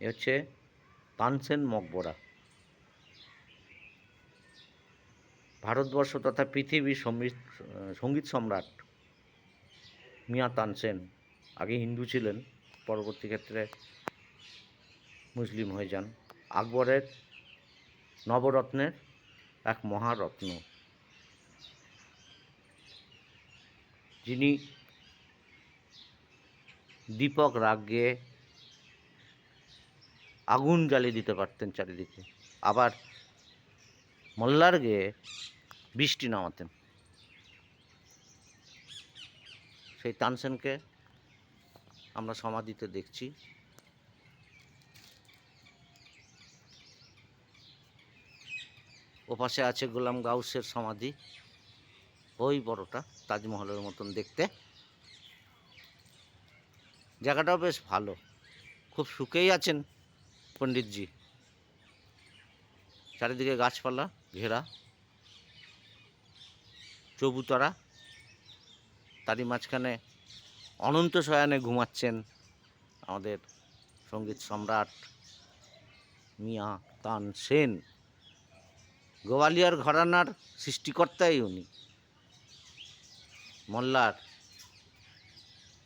এ হচ্ছে তানসেন মকবরা। ভারতবর্ষ তথা পৃথিবীর সঙ্গীত সম্রাট মিয়া তানসেন আগে হিন্দু ছিলেন, পরবর্তী ক্ষেত্রে মুসলিম হয়ে যান। আকবরের নবরত্নের এক মহারত্ন, যিনি দীপক রাগ গেয়ে আগুন জ্বালিয়ে দিতে পারতেন চারিদিকে, আবার মল্লার গেয়ে বৃষ্টি নামাতেন। সেই তানসেনকে আমরা সমাধিতে দেখছি। ওপাশে আছে গোলাম গাউসের সমাধি, ওই বড়টা, তাজমহলের মতন দেখতে। জায়গাটাও বেশ ভালো, খুব সুখেই আছেন পণ্ডিতজি। চারিদিকে গাছপালা ঘেরা, চবুতরা, তারই মাঝখানে অনন্ত শয়ানে ঘুমাচ্ছেন আমাদের সঙ্গীত সম্রাট মিয়া তানসেন। গোয়ালিয়র ঘরানার সৃষ্টিকর্তাই উনি।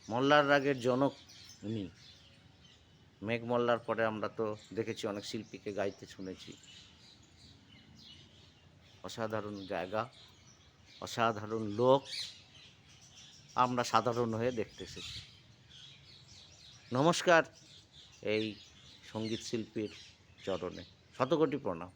মল্লার রাগের জনক উনি। মেঘ মল্লার পরে আমরা তো দেখেছি অনেক শিল্পীকে গাইতে শুনেছি। অসাধারণ জায়গা, অসাধারণ লোক, আমরা সাধারণ হয়ে দেখতে এসেছি। নমস্কার এই সঙ্গীত শিল্পীর চরণে শতকোটি প্রণাম।